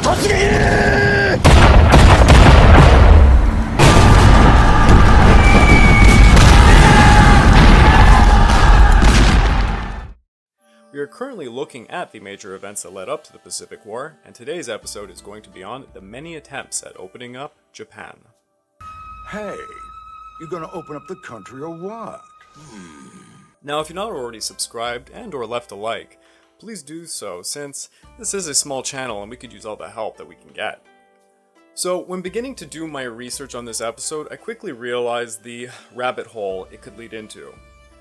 We are currently looking at the major events that led up to the Pacific War, and today's episode is going to be on the many attempts at opening up Japan. Hey, you gonna open up the country or what? Now, if you're not already subscribed and or left a like, please do so, since this is a small channel and we could use all the help that we can get. So, when beginning to do my research on this episode, I quickly realized the rabbit hole it could lead into.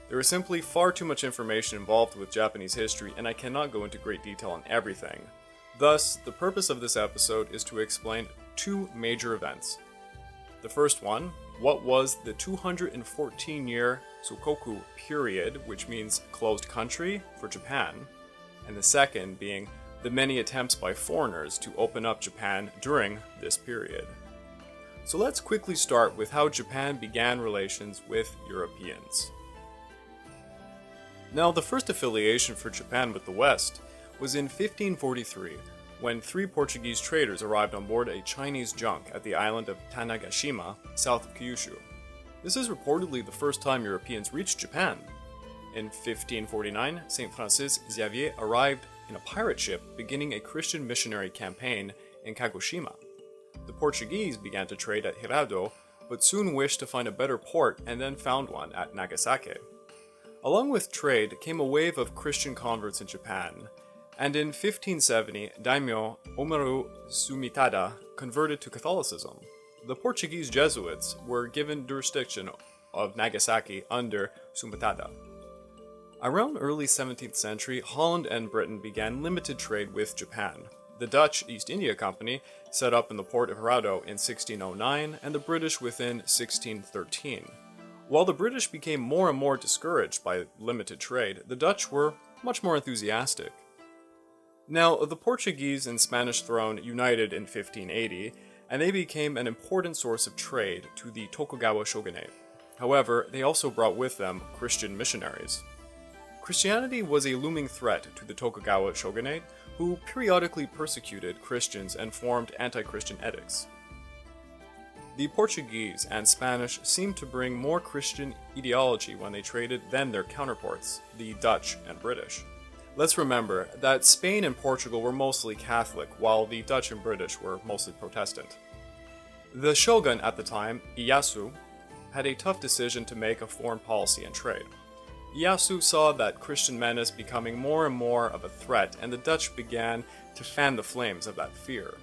There is simply far too much information involved with Japanese history, and I cannot go into great detail on everything. Thus, the purpose of this episode is to explain two major events. The first one, what was the 214-year Sakoku period, which means closed country, for Japan, and the second being the many attempts by foreigners to open up Japan during this period. So let's quickly start with how Japan began relations with Europeans. Now, the first affiliation for Japan with the West was in 1543, when 3 Portuguese traders arrived on board a Chinese junk at the island of Tanegashima, south of Kyushu. This is reportedly the first time Europeans reached Japan. In 1549, Saint Francis Xavier arrived in a pirate ship beginning a Christian missionary campaign in Kagoshima. The Portuguese began to trade at Hirado, but soon wished to find a better port and then found one at Nagasaki. Along with trade came a wave of Christian converts in Japan, and in 1570, daimyo Omaru Sumitada converted to Catholicism. The Portuguese Jesuits were given jurisdiction of Nagasaki under Sumitada. Around early 17th century, Holland and Britain began limited trade with Japan. The Dutch East India Company set up in the port of Hirado in 1609, and the British within 1613. While the British became more and more discouraged by limited trade, the Dutch were much more enthusiastic. Now, the Portuguese and Spanish throne united in 1580, and they became an important source of trade to the Tokugawa Shogunate. However, they also brought with them Christian missionaries. Christianity was a looming threat to the Tokugawa Shogunate, who periodically persecuted Christians and formed anti-Christian edicts. The Portuguese and Spanish seemed to bring more Christian ideology when they traded than their counterparts, the Dutch and British. Let's remember that Spain and Portugal were mostly Catholic, while the Dutch and British were mostly Protestant. The shogun at the time, Ieyasu, had a tough decision to make of foreign policy and trade. Ieyasu saw that Christian menace becoming more and more of a threat, and the Dutch began to fan the flames of that fear.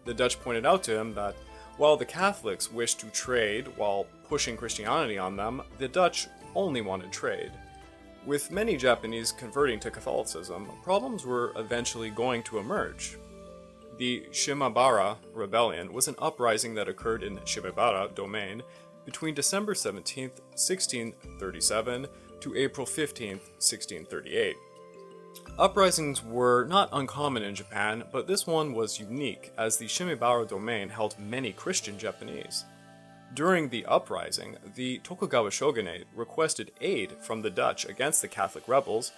The Dutch pointed out to him that while the Catholics wished to trade while pushing Christianity on them, the Dutch only wanted trade. With many Japanese converting to Catholicism, problems were eventually going to emerge. The Shimbara Rebellion was an uprising that occurred in Shimbara domain between December 17, 1637 to April 15, 1638. Uprisings were not uncommon in Japan, but this one was unique, as the Shimbara domain held many Christian Japanese. During the uprising, the Tokugawa Shogunate requested aid from the Dutch against the Catholic rebels,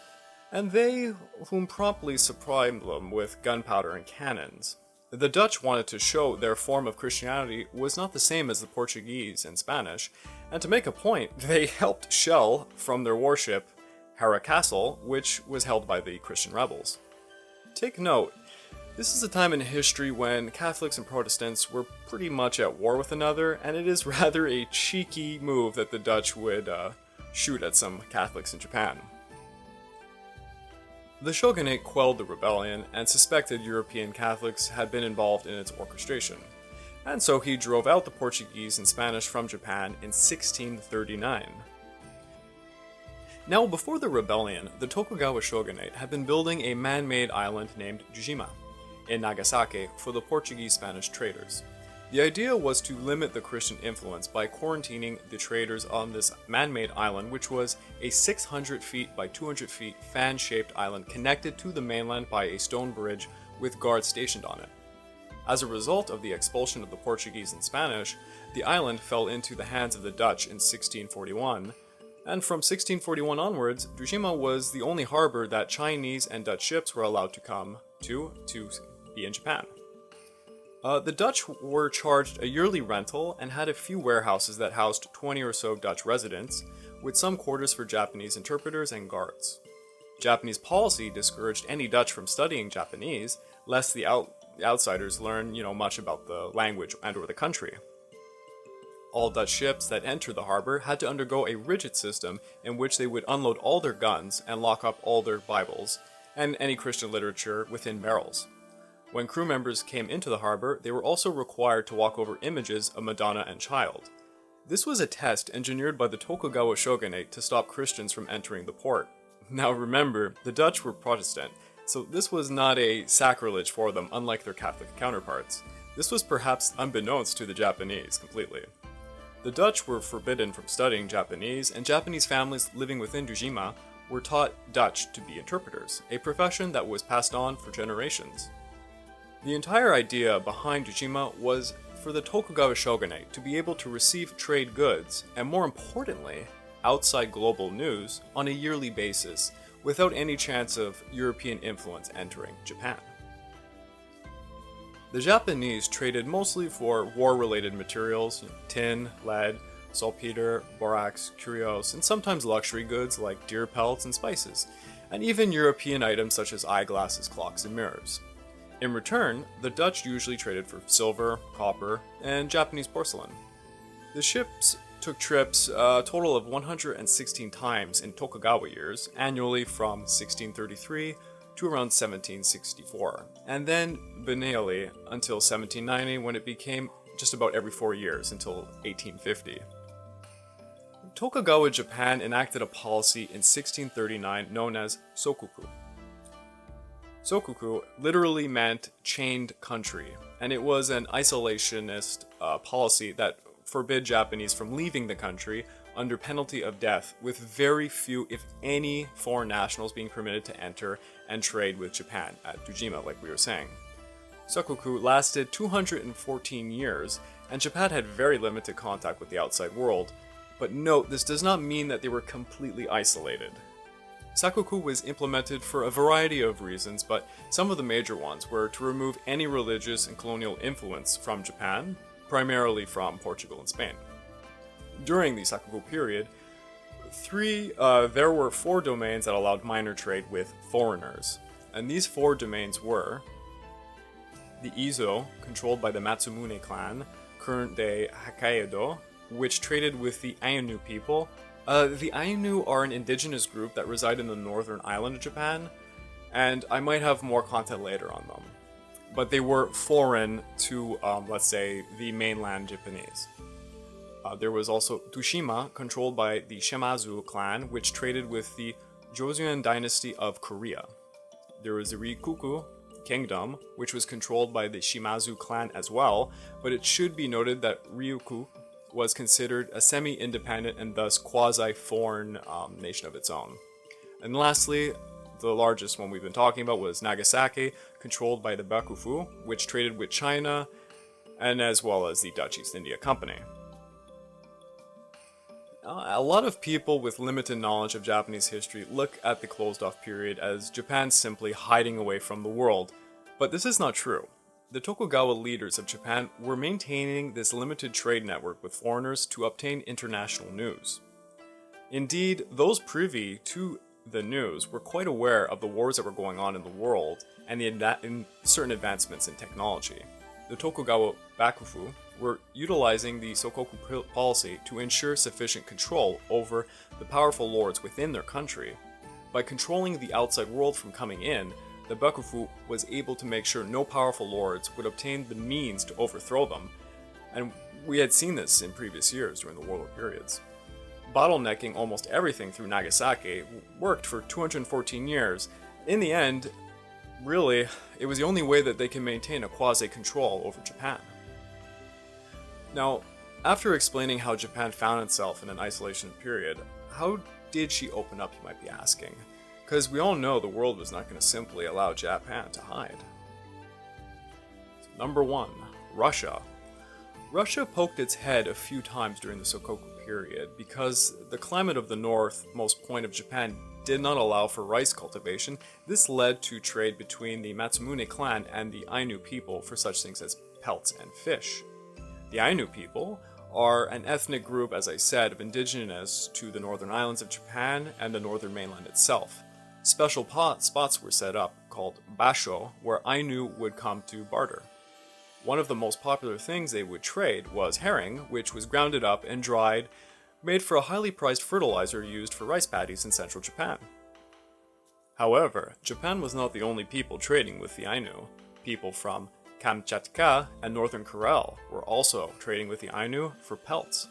and they whom promptly supplied them with gunpowder and cannons. The Dutch wanted to show their form of Christianity was not the same as the Portuguese and Spanish, and to make a point, they helped shell from their warship Hara Castle, which was held by the Christian rebels. Take note, this is a time in history when Catholics and Protestants were pretty much at war with another, and it is rather a cheeky move that the Dutch would shoot at some Catholics in Japan. The shogunate quelled the rebellion and suspected European Catholics had been involved in its orchestration, and so he drove out the Portuguese and Spanish from Japan in 1639. Now, before the rebellion, the Tokugawa Shogunate had been building a man-made island named Dejima in Nagasaki for the Portuguese-Spanish traders. The idea was to limit the Christian influence by quarantining the traders on this man-made island, which was a 600 feet by 200 feet fan-shaped island connected to the mainland by a stone bridge with guards stationed on it. As a result of the expulsion of the Portuguese and Spanish, the island fell into the hands of the Dutch in 1641, and from 1641 onwards, Dejima was the only harbor that Chinese and Dutch ships were allowed to come to be in Japan. The Dutch were charged a yearly rental and had a few warehouses that housed 20 or so Dutch residents, with some quarters for Japanese interpreters and guards. Japanese policy discouraged any Dutch from studying Japanese, lest the outsiders learn, much about the language and or the country. All Dutch ships that entered the harbor had to undergo a rigid system in which they would unload all their guns and lock up all their Bibles and any Christian literature within barrels. When crew members came into the harbor, they were also required to walk over images of Madonna and Child. This was a test engineered by the Tokugawa Shogunate to stop Christians from entering the port. Now remember, the Dutch were Protestant, so this was not a sacrilege for them, unlike their Catholic counterparts. This was perhaps unbeknownst to the Japanese completely. The Dutch were forbidden from studying Japanese, and Japanese families living within Dejima were taught Dutch to be interpreters, a profession that was passed on for generations. The entire idea behind Dejima was for the Tokugawa Shogunate to be able to receive trade goods, and more importantly, outside global news on a yearly basis, without any chance of European influence entering Japan. The Japanese traded mostly for war-related materials, tin, lead, saltpeter, borax, curios, and sometimes luxury goods like deer pelts and spices, and even European items such as eyeglasses, clocks, and mirrors. In return, the Dutch usually traded for silver, copper, and Japanese porcelain. The ships took trips a total of 116 times in Tokugawa years, annually from 1633 to around 1764, and then biennially until 1790, when it became just about every 4 years until 1850. Tokugawa Japan enacted a policy in 1639 known as Sakoku. Sakoku literally meant chained country, and it was an isolationist policy that forbid Japanese from leaving the country under penalty of death, with very few, if any, foreign nationals being permitted to enter and trade with Japan at Dejima, like we were saying. Sakoku lasted 214 years, and Japan had very limited contact with the outside world, but note, this does not mean that they were completely isolated. Sakoku was implemented for a variety of reasons, but some of the major ones were to remove any religious and colonial influence from Japan, primarily from Portugal and Spain. During the Sakoku period, there were 4 domains that allowed minor trade with foreigners, and these 4 domains were the Izo, controlled by the Matsumune clan, current-day Hokkaido, which traded with the Ainu people. The Ainu are an indigenous group that reside in the northern island of Japan, and I might have more content later on them. But they were foreign to, let's say, the mainland Japanese. There was also Tsushima, controlled by the Shimazu clan, which traded with the Joseon dynasty of Korea. There was the Rikuku kingdom, which was controlled by the Shimazu clan as well, but it should be noted that Ryukyu was considered a semi-independent and thus quasi-foreign nation of its own. And lastly, the largest one we've been talking about was Nagasaki, controlled by the Bakufu, which traded with China, and as well as the Dutch East India Company. A lot of people with limited knowledge of Japanese history look at the closed-off period as Japan simply hiding away from the world, but this is not true. The Tokugawa leaders of Japan were maintaining this limited trade network with foreigners to obtain international news. Indeed, those privy to the news were quite aware of the wars that were going on in the world and in certain advancements in technology. The Tokugawa Bakufu were utilizing the Sakoku policy to ensure sufficient control over the powerful lords within their country. By controlling the outside world from coming in, the Bakufu was able to make sure no powerful lords would obtain the means to overthrow them, and we had seen this in previous years during the warlord periods. Bottlenecking almost everything through Nagasaki worked for 214 years. In the end, really, it was the only way that they can maintain a quasi-control over Japan. Now, after explaining how Japan found itself in an isolation period, how did she open up, you might be asking? Because we all know the world was not going to simply allow Japan to hide. So, number 1, Russia. Russia poked its head a few times during the Sakoku period because the climate of the northmost point of Japan did not allow for rice cultivation. This led to trade between the Matsumune clan and the Ainu people for such things as pelts and fish. The Ainu people are an ethnic group, as I said, of indigenous to the northern islands of Japan and the northern mainland itself. Special spots were set up, called basho, where Ainu would come to barter. One of the most popular things they would trade was herring, which was grounded up and dried, made for a highly prized fertilizer used for rice paddies in central Japan. However, Japan was not the only people trading with the Ainu. People from Kamchatka and northern Kuril were also trading with the Ainu for pelts.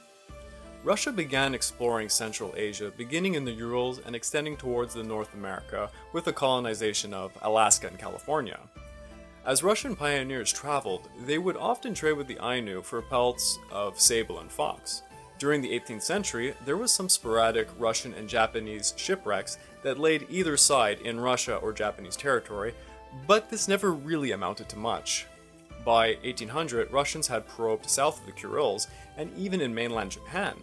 Russia began exploring Central Asia, beginning in the Urals and extending towards the North America with the colonization of Alaska and California. As Russian pioneers traveled, they would often trade with the Ainu for pelts of sable and fox. During the 18th century, there was some sporadic Russian and Japanese shipwrecks that laid either side in Russia or Japanese territory, but this never really amounted to much. By 1800, Russians had probed south of the Kurils and even in mainland Japan.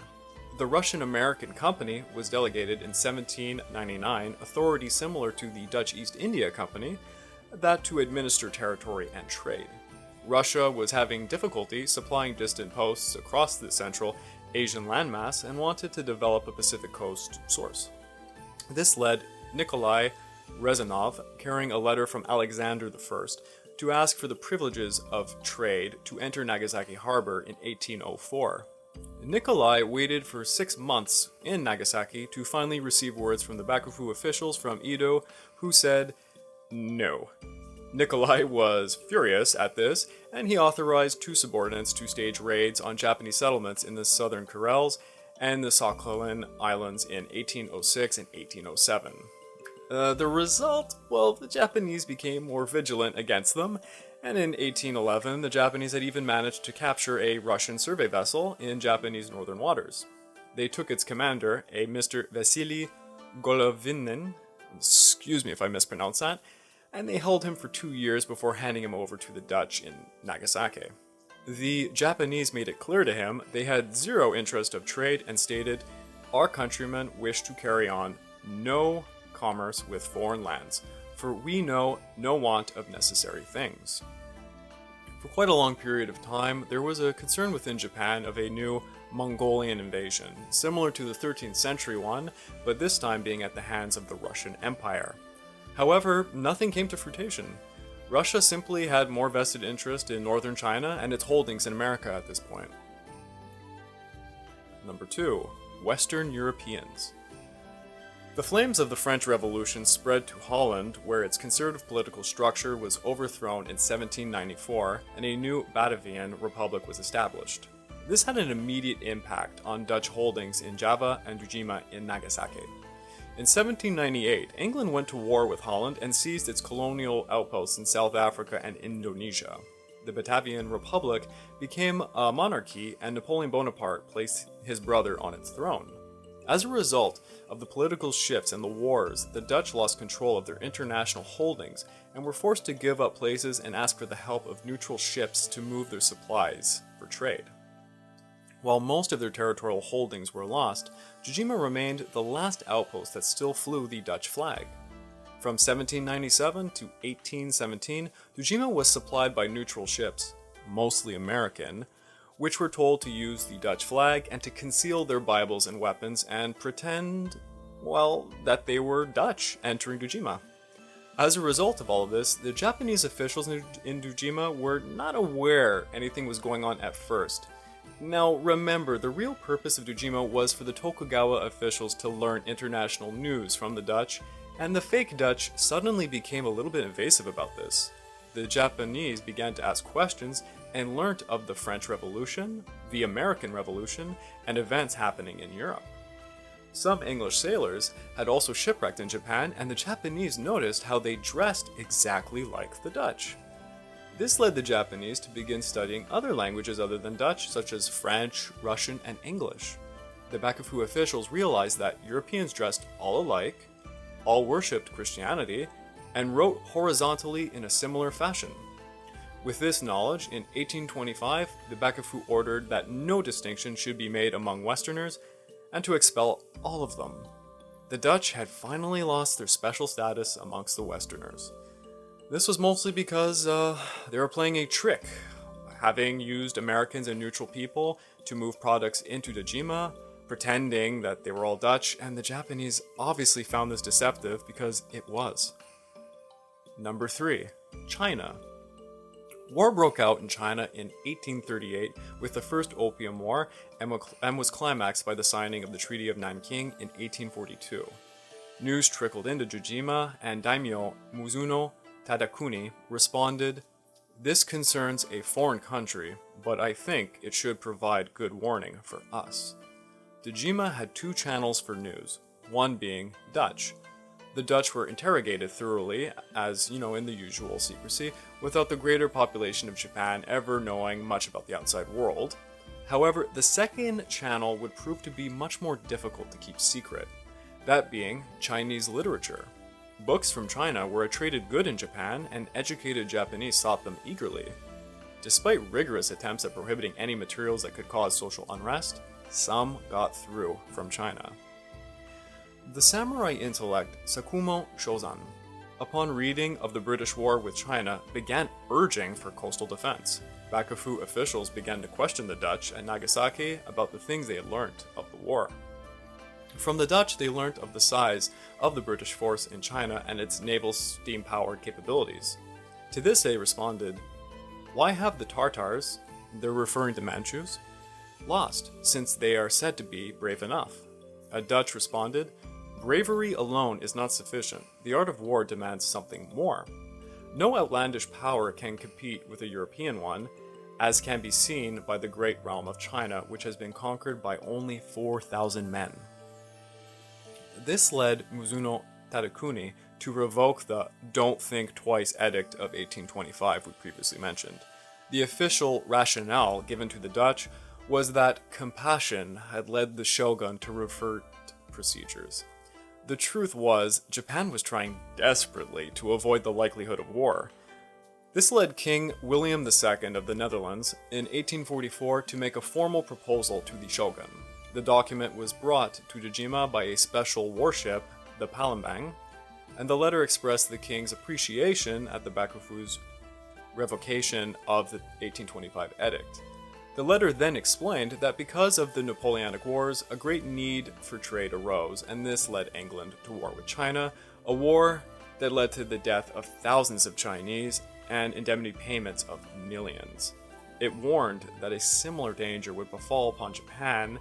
The Russian-American Company was delegated in 1799, authority similar to the Dutch East India Company, that to administer territory and trade. Russia was having difficulty supplying distant posts across the Central Asian landmass and wanted to develop a Pacific Coast source. This led Nikolai Rezanov, carrying a letter from Alexander I, to ask for the privileges of trade to enter Nagasaki Harbor in 1804. Nikolai waited for 6 months in Nagasaki to finally receive words from the Bakufu officials from Edo, who said no. Nikolai was furious at this, and he authorized 2 subordinates to stage raids on Japanese settlements in the southern Kurils and the Sakhalin Islands in 1806 and 1807. The result? Well, the Japanese became more vigilant against them, and in 1811 the Japanese had even managed to capture a Russian survey vessel in Japanese northern waters. They took its commander, a Mr. Vasily Golovinin, excuse me if I mispronounce that, and they held him for 2 years before handing him over to the Dutch in Nagasaki. The Japanese made it clear to him they had zero interest of trade and stated, "Our countrymen wish to carry on no commerce with foreign lands, for we know no want of necessary things." For quite a long period of time, there was a concern within Japan of a new Mongolian invasion, similar to the 13th century one, but this time being at the hands of the Russian Empire. However, nothing came to fruition. Russia simply had more vested interest in northern China and its holdings in America at this point. Number 2. Western Europeans. The flames of the French Revolution spread to Holland, where its conservative political structure was overthrown in 1794 and a new Batavian Republic was established. This had an immediate impact on Dutch holdings in Java and Dejima in Nagasaki. In 1798, England went to war with Holland and seized its colonial outposts in South Africa and Indonesia. The Batavian Republic became a monarchy, and Napoleon Bonaparte placed his brother on its throne. As a result of the political shifts and the wars, the Dutch lost control of their international holdings and were forced to give up places and ask for the help of neutral ships to move their supplies for trade. While most of their territorial holdings were lost, Dejima remained the last outpost that still flew the Dutch flag. From 1797 to 1817, Dejima was supplied by neutral ships, mostly American, which were told to use the Dutch flag and to conceal their Bibles and weapons and pretend, well, that they were Dutch entering Dejima. As a result of all of this, the Japanese officials in Dejima were not aware anything was going on at first. Now remember, the real purpose of Dejima was for the Tokugawa officials to learn international news from the Dutch, and the fake Dutch suddenly became a little bit invasive about this. The Japanese began to ask questions and learnt of the French Revolution, the American Revolution, and events happening in Europe. Some English sailors had also shipwrecked in Japan, and the Japanese noticed how they dressed exactly like the Dutch. This led the Japanese to begin studying other languages other than Dutch, such as French, Russian, and English. The Bakufu officials realized that Europeans dressed all alike, all worshipped Christianity, and wrote horizontally in a similar fashion. With this knowledge, in 1825, the Bakufu ordered that no distinction should be made among Westerners and to expel all of them. the Dutch had finally lost their special status amongst the Westerners. This was mostly because they were playing a trick, having used Americans and neutral people to move products into Dejima, pretending that they were all Dutch, and the Japanese obviously found this deceptive because it was. Number 3. China. War broke out in China in 1838 with the First Opium War and was climaxed by the signing of the Treaty of Nanking in 1842. News trickled into Dejima, and daimyo Mizuno Tadakuni responded, "This concerns a foreign country, but I think it should provide good warning for us." Dejima had 2 channels for news, one being Dutch. The Dutch were interrogated thoroughly, as in the usual secrecy, without the greater population of Japan ever knowing much about the outside world. However, the second channel would prove to be much more difficult to keep secret, that being Chinese literature. Books from China were a traded good in Japan, and educated Japanese sought them eagerly. Despite rigorous attempts at prohibiting any materials that could cause social unrest, some got through from China. The samurai intellect Sakumo Shozan, upon reading of the British war with China, began urging for coastal defense. Bakufu officials began to question the Dutch at Nagasaki about the things they had learnt of the war. From the Dutch, they learnt of the size of the British force in China and its naval steam-powered capabilities. To this they responded, "Why have the Tartars," they're referring to Manchus, "lost, since they are said to be brave enough?" A Dutch responded, "Bravery alone is not sufficient. The art of war demands something more. No outlandish power can compete with a European one, as can be seen by the great realm of China, which has been conquered by only 4,000 men." This led Mizuno Tadakuni to revoke the "Don't Think Twice" edict of 1825 we previously mentioned. The official rationale given to the Dutch was that compassion had led the shogun to revert procedures. The truth was, Japan was trying desperately to avoid the likelihood of war. This led King William II of the Netherlands in 1844 to make a formal proposal to the shogun. The document was brought to Dejima by a special warship, the Palembang, and the letter expressed the king's appreciation at the Bakufu's revocation of the 1825 edict. The letter then explained that because of the Napoleonic Wars, a great need for trade arose, and this led England to war with China, a war that led to the death of thousands of Chinese and indemnity payments of millions. It warned that a similar danger would befall upon Japan,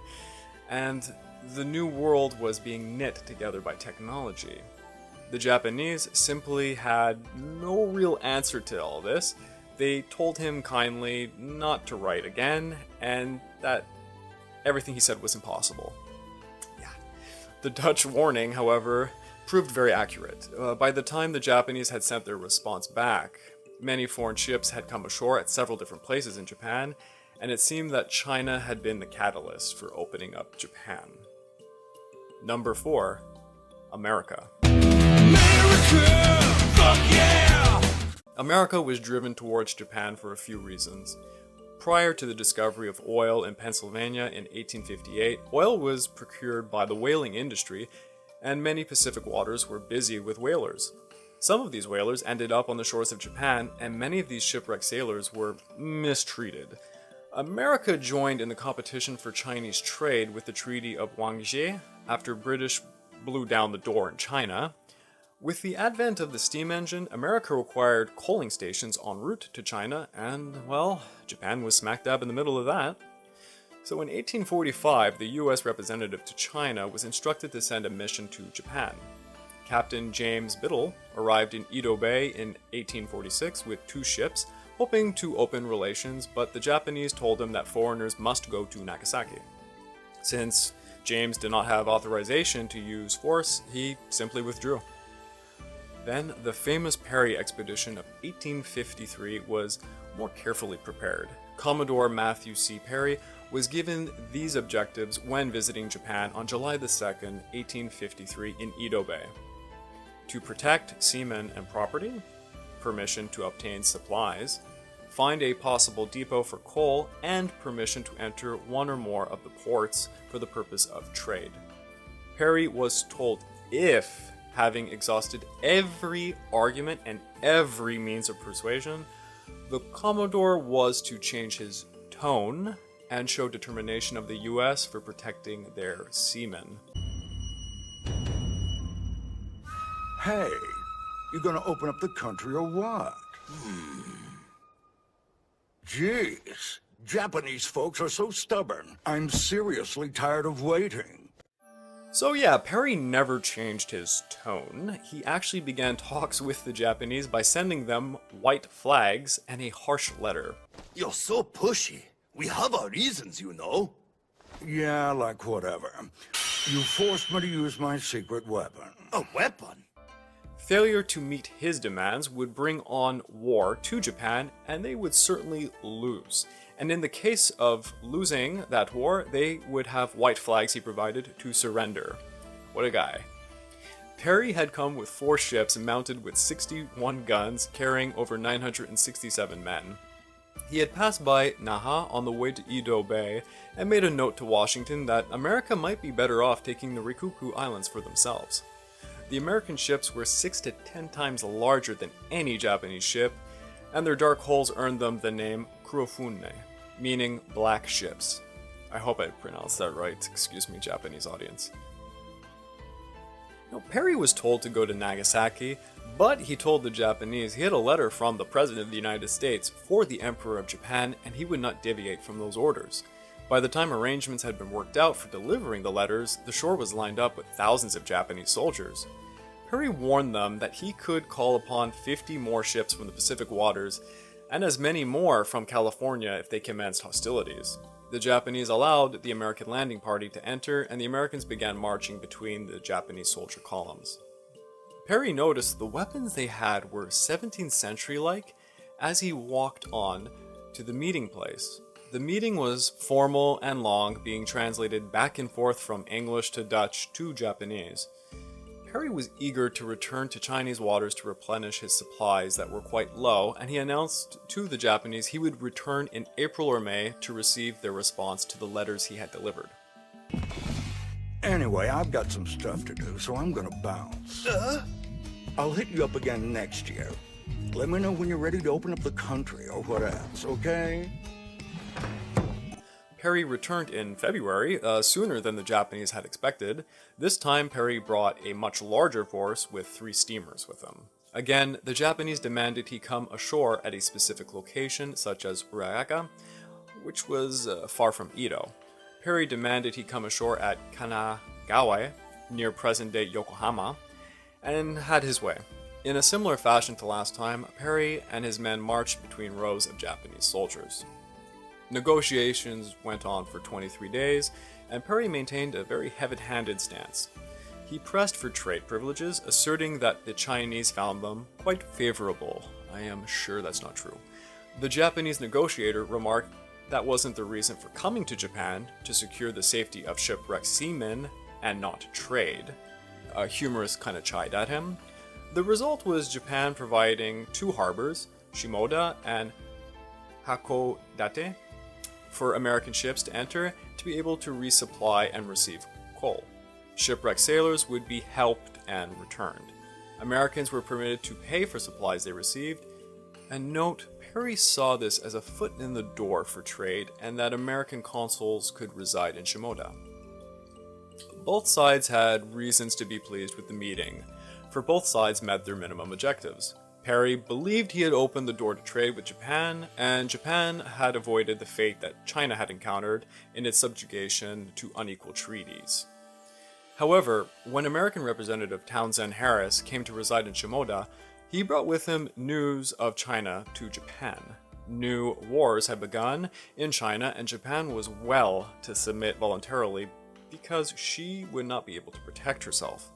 and the new world was being knit together by technology. The Japanese simply had no real answer to all this. They told him kindly not to write again, and that everything he said was impossible. Yeah. The Dutch warning, however, proved very accurate. By the time the Japanese had sent their response back, many foreign ships had come ashore at several different places in Japan, and it seemed that China had been the catalyst for opening up Japan. Number 4. America. America! Fuck yeah! America was driven towards Japan for a few reasons. Prior to the discovery of oil in Pennsylvania in 1858, oil was procured by the whaling industry, and many Pacific waters were busy with whalers. Some of these whalers ended up on the shores of Japan, and many of these shipwrecked sailors were mistreated. America joined in the competition for Chinese trade with the Treaty of Wangzhe after British blew down the door in China. With the advent of the steam engine, America required coaling stations en route to China, and, well, Japan was smack dab in the middle of that. So in 1845, the US representative to China was instructed to send a mission to Japan. Captain James Biddle arrived in Edo Bay in 1846 with 2 ships, hoping to open relations, but the Japanese told him that foreigners must go to Nagasaki. Since James did not have authorization to use force, he simply withdrew. Then, the famous Perry expedition of 1853 was more carefully prepared. Commodore Matthew C Perry was given these objectives when visiting Japan on July 2nd, 1853 in Edo Bay. To protect seamen and property, permission to obtain supplies, find a possible depot for coal, and permission to enter one or more of the ports for the purpose of trade. Perry was told if, having exhausted every argument and every means of persuasion, the Commodore was to change his tone and show determination of the US for protecting their seamen. Hey, you gonna open up the country or what? Jeez, Japanese folks are so stubborn. I'm seriously tired of waiting. So yeah, Perry never changed his tone. He actually began talks with the Japanese by sending them white flags and a harsh letter. You're so pushy. We have our reasons, you know. Yeah, like whatever. You forced me to use my secret weapon. A weapon? Failure to meet his demands would bring on war to Japan, and they would certainly lose. And in the case of losing that war, they would have white flags he provided to surrender. What a guy. Perry had come with 4 ships mounted with 61 guns, carrying over 967 men. He had passed by Naha on the way to Edo Bay and made a note to Washington that America might be better off taking the Rikuku Islands for themselves. The American ships were 6 to 10 times larger than any Japanese ship, and their dark hulls earned them the name Kurofune, meaning black ships. I hope I pronounced that right, excuse me, Japanese audience. Now, Perry was told to go to Nagasaki, but he told the Japanese he had a letter from the President of the United States for the Emperor of Japan, and he would not deviate from those orders. By the time arrangements had been worked out for delivering the letters, the shore was lined up with thousands of Japanese soldiers. Perry warned them that he could call upon 50 more ships from the Pacific waters, and as many more from California if they commenced hostilities. The Japanese allowed the American landing party to enter, and the Americans began marching between the Japanese soldier columns. Perry noticed the weapons they had were 17th century-like as he walked on to the meeting place. The meeting was formal and long, being translated back and forth from English to Dutch to Japanese. Perry was eager to return to Chinese waters to replenish his supplies that were quite low, and he announced to the Japanese he would return in April or May to receive their response to the letters he had delivered. Anyway, I've got some stuff to do, so I'm gonna bounce. I'll hit you up again next year. Let me know when you're ready to open up the country or what else, okay? Perry returned in February, sooner than the Japanese had expected. This time, Perry brought a much larger force with 3 steamers with him. Again, the Japanese demanded he come ashore at a specific location, such as Uraga, which was far from Edo. Perry demanded he come ashore at Kanagawa, near present-day Yokohama, and had his way. In a similar fashion to last time, Perry and his men marched between rows of Japanese soldiers. Negotiations went on for 23 days, and Perry maintained a very heavy-handed stance. He pressed for trade privileges, asserting that the Chinese found them quite favorable. I am sure that's not true. The Japanese negotiator remarked that wasn't the reason for coming to Japan, to secure the safety of shipwrecked seamen and not trade. A humorist kind of chided at him. The result was Japan providing 2 harbors, Shimoda and Hakodate, for American ships to enter to be able to resupply and receive coal. Shipwrecked sailors would be helped and returned. Americans were permitted to pay for supplies they received, and note, Perry saw this as a foot in the door for trade and that American consuls could reside in Shimoda. Both sides had reasons to be pleased with the meeting, for both sides met their minimum objectives. Perry believed he had opened the door to trade with Japan, and Japan had avoided the fate that China had encountered in its subjugation to unequal treaties. However, when American Representative Townsend Harris came to reside in Shimoda, he brought with him news of China to Japan. New wars had begun in China, and Japan was well to submit voluntarily because she would not be able to protect herself.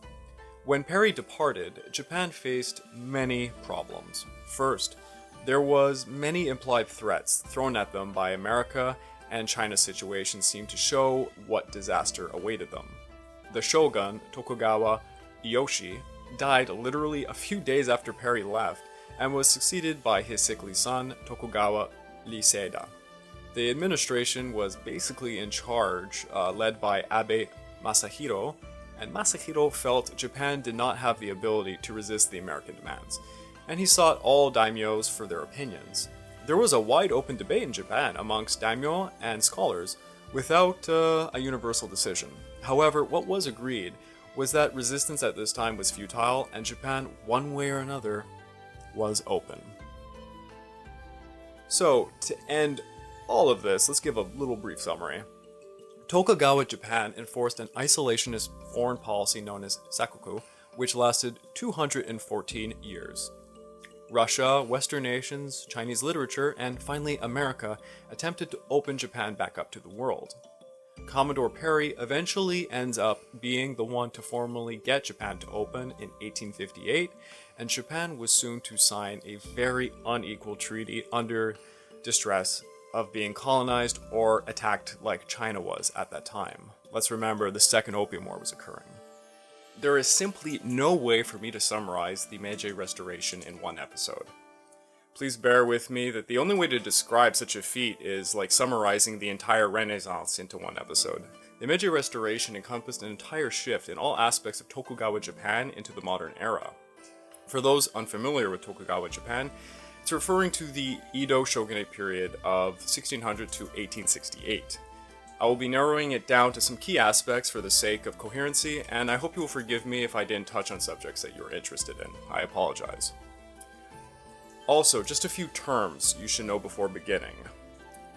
When Perry departed, Japan faced many problems. First, there was many implied threats thrown at them by America, and China's situation seemed to show what disaster awaited them. The shogun, Tokugawa Ieyasu, died literally a few days after Perry left, and was succeeded by his sickly son, Tokugawa Ieyasu. The administration was basically in charge, led by Abe Masahiro, and Masahiro felt Japan did not have the ability to resist the American demands, and he sought all daimyos for their opinions. There was a wide open debate in Japan amongst daimyo and scholars without a universal decision. However, what was agreed was that resistance at this time was futile, and Japan, one way or another, was open. So, to end all of this, let's give a little brief summary. Tokugawa Japan enforced an isolationist foreign policy known as Sakoku, which lasted 214 years. Russia, Western nations, Chinese literature, and finally America attempted to open Japan back up to the world. Commodore Perry eventually ends up being the one to formally get Japan to open in 1858, and Japan was soon to sign a very unequal treaty under distress of being colonized or attacked like China was at that time. Let's remember the Second Opium War was occurring. There is simply no way for me to summarize the Meiji Restoration in one episode. Please bear with me that the only way to describe such a feat is like summarizing the entire Renaissance into one episode. The Meiji Restoration encompassed an entire shift in all aspects of Tokugawa Japan into the modern era. For those unfamiliar with Tokugawa Japan, it's referring to the Edo Shogunate period of 1600 to 1868. I will be narrowing it down to some key aspects for the sake of coherency, and I hope you will forgive me if I didn't touch on subjects that you're interested in. I apologize. Also, just a few terms you should know before beginning.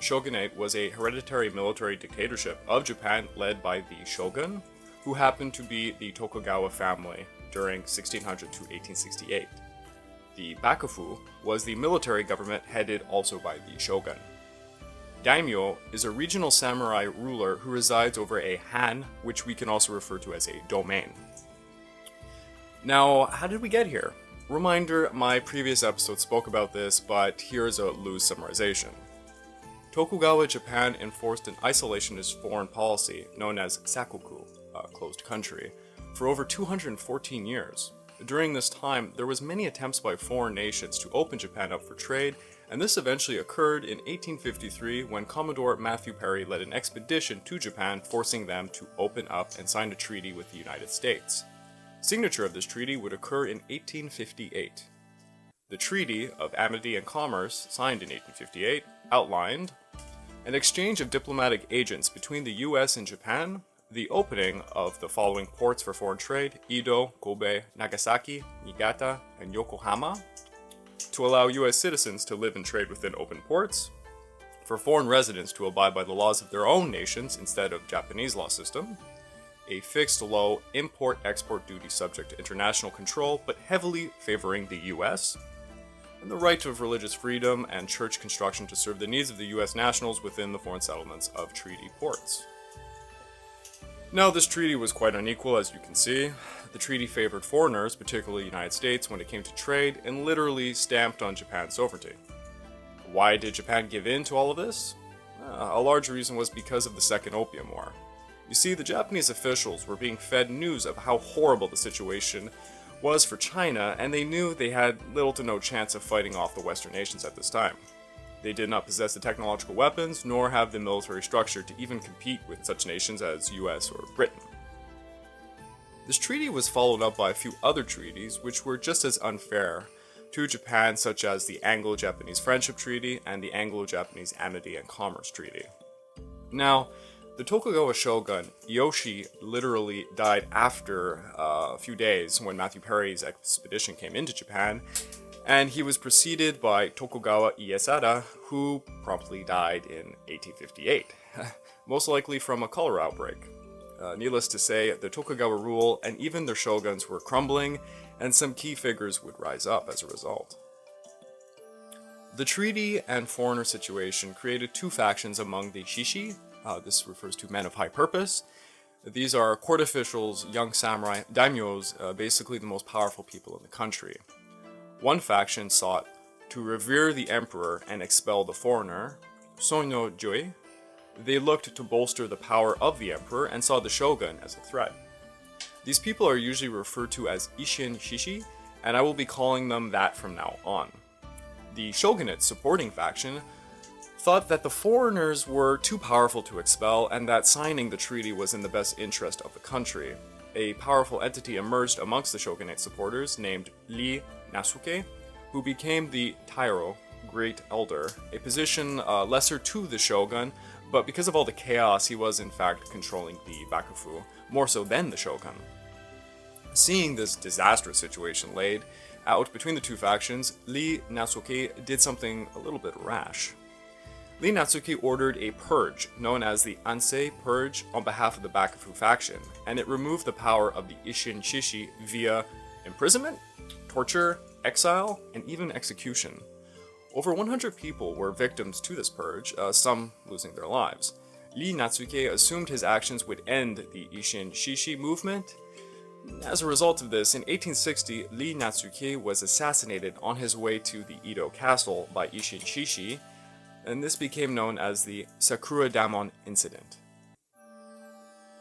Shogunate was a hereditary military dictatorship of Japan led by the shogun, who happened to be the Tokugawa family during 1600 to 1868. The bakufu was the military government headed also by the shogun. Daimyo is a regional samurai ruler who resides over a han, which we can also refer to as a domain. Now, how did we get here? Reminder, my previous episode spoke about this, but here's a loose summarization. Tokugawa Japan enforced an isolationist foreign policy known as Sakoku, closed country, for over 214 years. During this time, there was many attempts by foreign nations to open Japan up for trade, and this eventually occurred in 1853 when Commodore Matthew Perry led an expedition to Japan, forcing them to open up and sign a treaty with the United States. Signature of this treaty would occur in 1858. The Treaty of Amity and Commerce, signed in 1858, outlined an exchange of diplomatic agents between the US and Japan, the opening of the following ports for foreign trade: Edo, Kobe, Nagasaki, Niigata, and Yokohama, to allow US citizens to live and trade within open ports, for foreign residents to abide by the laws of their own nations instead of Japanese law system, a fixed low import-export duty subject to international control but heavily favoring the US, and the right of religious freedom and church construction to serve the needs of the US nationals within the foreign settlements of treaty ports. Now, this treaty was quite unequal, as you can see. The treaty favored foreigners, particularly the United States, when it came to trade, and literally stamped on Japan's sovereignty. Why did Japan give in to all of this? A large reason was because of the Second Opium War. You see, the Japanese officials were being fed news of how horrible the situation was for China, and they knew they had little to no chance of fighting off the Western nations at this time. They did not possess the technological weapons, nor have the military structure to even compete with such nations as US or Britain. This treaty was followed up by a few other treaties which were just as unfair to Japan, such as the Anglo-Japanese Friendship Treaty and the Anglo-Japanese Amity and Commerce Treaty. Now, the Tokugawa shogun Ieyasu literally died after a few days when Matthew Perry's expedition came into Japan, and he was preceded by Tokugawa Ieyasu, who promptly died in 1858, most likely from a cholera outbreak. Needless to say, the Tokugawa rule and even their shoguns were crumbling, and some key figures would rise up as a result. The treaty and foreigner situation created two factions among the shishi. This refers to men of high purpose. These are court officials, young samurai, daimyos, basically the most powerful people in the country. One faction sought to revere the emperor and expel the foreigner, Soino Joi. They looked to bolster the power of the emperor and saw the shogun as a threat. These people are usually referred to as Isshin Shishi, and I will be calling them that from now on. The shogunate supporting faction thought that the foreigners were too powerful to expel and that signing the treaty was in the best interest of the country. a powerful entity emerged amongst the shogunate supporters named Lee Nasuke, who became the Tairo, Great Elder, a position lesser to the shogun, but because of all the chaos, he was in fact controlling the Bakufu, more so than the shogun. Seeing this disastrous situation laid out between the two factions, Lee Nasuke did something a little bit rash. Lee Natsuki ordered a purge, known as the Ansei Purge, on behalf of the Bakufu faction, and it removed the power of the Isshin Shishi via imprisonment, torture, exile, and even execution. Over 100 people were victims to this purge, some losing their lives. Lee Natsuke assumed his actions would end the Isshin Shishi movement. As a result of this, in 1860, Lee Natsuke was assassinated on his way to the Edo castle by Isshin Shishi, and this became known as the Sakura Damon Incident.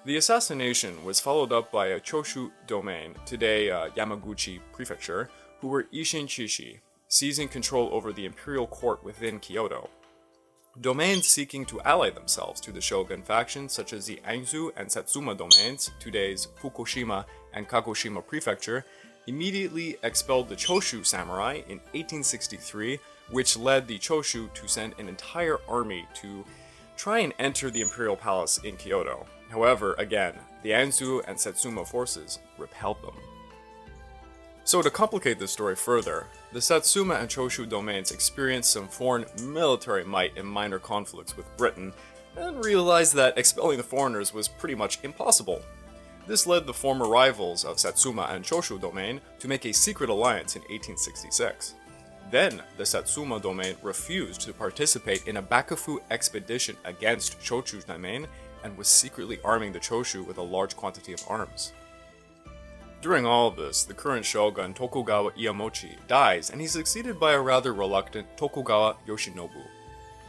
The assassination was followed up by a Choshu domain, today Yamaguchi Prefecture, who were Isshin Shishi, seizing control over the imperial court within Kyoto. Domains seeking to ally themselves to the shogun faction, such as the Anzu and Satsuma domains, today's Fukushima and Kagoshima Prefecture, immediately expelled the Choshu samurai in 1863, which led the Choshu to send an entire army to try and enter the imperial palace in Kyoto. However, again, the Anzu and Satsuma forces repelled them. So to complicate this story further, the Satsuma and Choshu domains experienced some foreign military might in minor conflicts with Britain, and realized that expelling the foreigners was pretty much impossible. This led the former rivals of Satsuma and Choshu domain to make a secret alliance in 1866. Then, the Satsuma domain refused to participate in a Bakufu expedition against Choshu domain and was secretly arming the Choshu with a large quantity of arms. During all of this, the current shogun Tokugawa Ieyamochi dies, and he's succeeded by a rather reluctant Tokugawa Yoshinobu.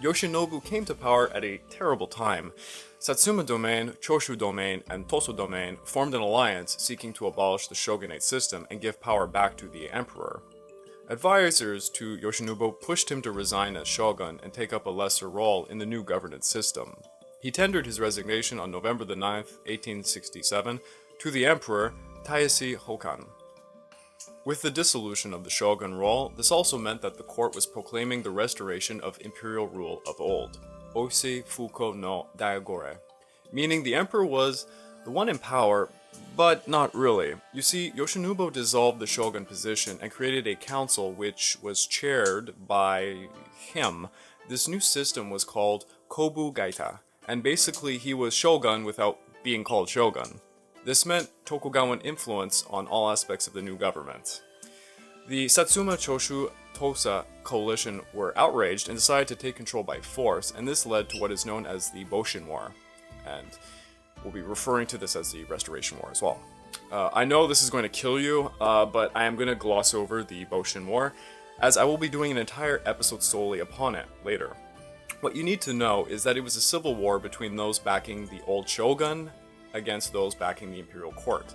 Yoshinobu came to power at a terrible time. Satsuma domain, Choshu domain, and Toso domain formed an alliance seeking to abolish the shogunate system and give power back to the emperor. Advisors to Yoshinobu pushed him to resign as shogun and take up a lesser role in the new governance system. He tendered his resignation on November 9, 1867, to the emperor Taisei Hokan. With the dissolution of the shogun role, this also meant that the court was proclaiming the restoration of imperial rule of old, Osei Fuko no Daigore, meaning the emperor was the one in power, but not really. You see, Yoshinobu dissolved the shogun position and created a council which was chaired by him. This new system was called Kobu Gaita, and basically he was shogun without being called shogun. This meant Tokugawan influence on all aspects of the new government. The Satsuma Choshu Tosa coalition were outraged and decided to take control by force, and this led to what is known as the Boshin War. And we'll be referring to this as the Restoration War as well. I know this is going to kill you, but I am going to gloss over the Boshin War, as I will be doing an entire episode solely upon it later. What you need to know is that it was a civil war between those backing the old shogun against those backing the imperial court.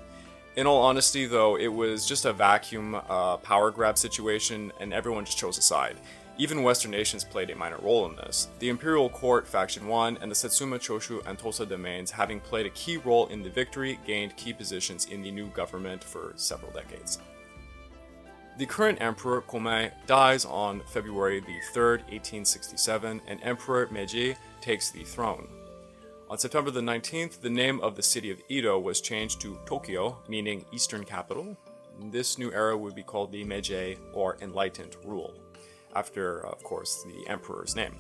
In all honesty, though, it was just a vacuum power grab situation, and everyone just chose a side. Even Western nations played a minor role in this. The imperial court faction won, and the Satsuma, Choshu, and Tosa domains, having played a key role in the victory, gained key positions in the new government for several decades. The current emperor, Komei, dies on February the 3rd, 1867, and Emperor Meiji takes the throne. On September the 19th, the name of the city of Edo was changed to Tokyo, meaning Eastern Capital. This new era would be called the Meiji, or Enlightened Rule, after, of course, the emperor's name.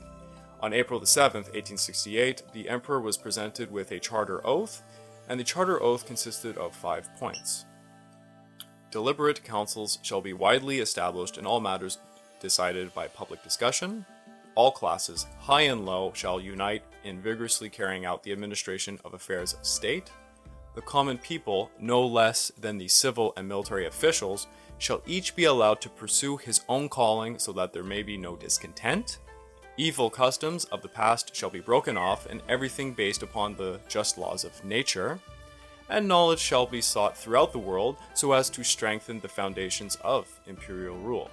On April the 7th, 1868, the emperor was presented with a charter oath, and the charter oath consisted of 5 points. Deliberate councils shall be widely established in all matters decided by public discussion. All classes, high and low, shall unite in vigorously carrying out the administration of affairs of state. The common people, no less than the civil and military officials, shall each be allowed to pursue his own calling so that there may be no discontent. Evil customs of the past shall be broken off, and everything based upon the just laws of nature. And knowledge shall be sought throughout the world so as to strengthen the foundations of imperial rule.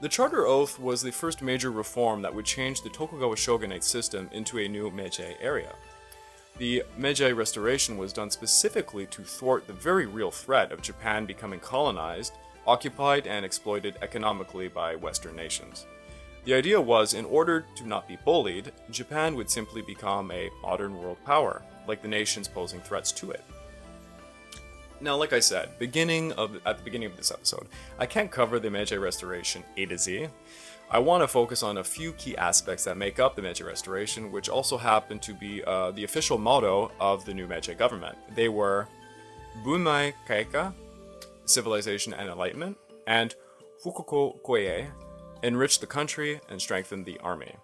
The Charter Oath was the first major reform that would change the Tokugawa Shogunate system into a new Meiji era. The Meiji Restoration was done specifically to thwart the very real threat of Japan becoming colonized, occupied, and exploited economically by Western nations. The idea was, in order to not be bullied, Japan would simply become a modern world power, like the nations posing threats to it. Now, like I said, at the beginning of this episode, I can't cover the Meiji Restoration A to Z. I want to focus on a few key aspects that make up the Meiji Restoration, which also happen to be the official motto of the new Meiji government. They were Bunmai Kaika, Civilization and Enlightenment, and Fukuko Koie, Enrich the country and strengthen the army.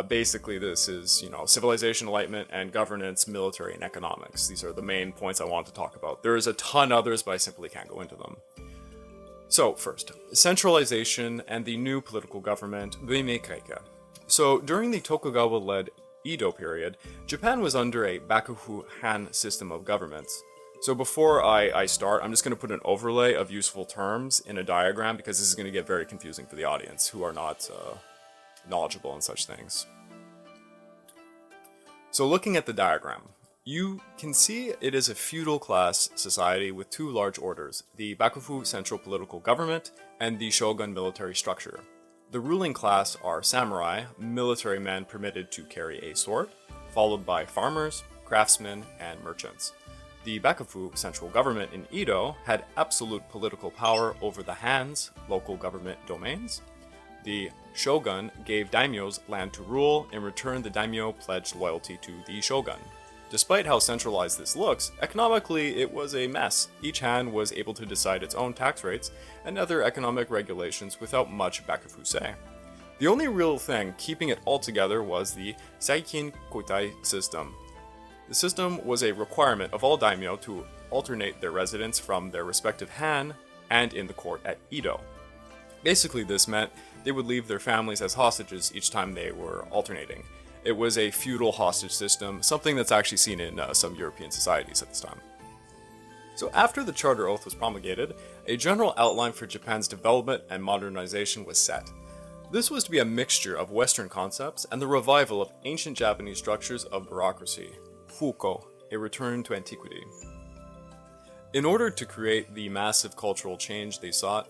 Basically, this is, civilization, enlightenment, and governance, military, and economics. These are the main points I want to talk about. There is a ton others, but I simply can't go into them. So, first, centralization and the new political government, Bunmei Kaika. So, during the Tokugawa-led Edo period, Japan was under a Bakufu Han system of governments. So before I start, I'm just going to put an overlay of useful terms in a diagram because this is going to get very confusing for the audience who are not knowledgeable in such things. So looking at the diagram, you can see it is a feudal class society with two large orders, the Bakufu central political government and the Shogun military structure. The ruling class are samurai, military men permitted to carry a sword, followed by farmers, craftsmen, and merchants. The Bakufu central government in Edo had absolute political power over the Han's local government domains. The shogun gave daimyos land to rule. In return, the daimyo pledged loyalty to the shogun. Despite how centralized this looks, economically it was a mess. Each Han was able to decide its own tax rates and other economic regulations without much Bakufu say. The only real thing keeping it all together was the Saikin Kotai system. The system was a requirement of all daimyo to alternate their residence from their respective Han and in the court at Edo. Basically, this meant they would leave their families as hostages each time they were alternating. It was a feudal hostage system, something that's actually seen in some European societies at this time. So after the Charter Oath was promulgated, a general outline for Japan's development and modernization was set. This was to be a mixture of Western concepts and the revival of ancient Japanese structures of bureaucracy. Fuko, a return to antiquity. In order to create the massive cultural change they sought,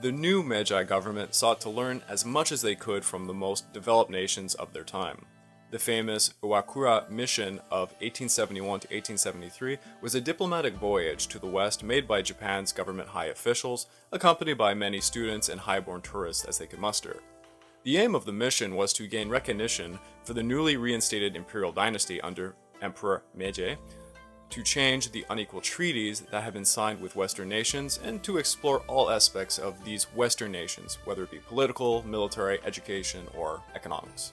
the new Meiji government sought to learn as much as they could from the most developed nations of their time. The famous Iwakura mission of 1871 to 1873 was a diplomatic voyage to the West made by Japan's government high officials, accompanied by many students and highborn tourists as they could muster. The aim of the mission was to gain recognition for the newly reinstated imperial dynasty under Emperor Meiji, to change the unequal treaties that have been signed with Western nations, and to explore all aspects of these Western nations, whether it be political, military, education, or economics.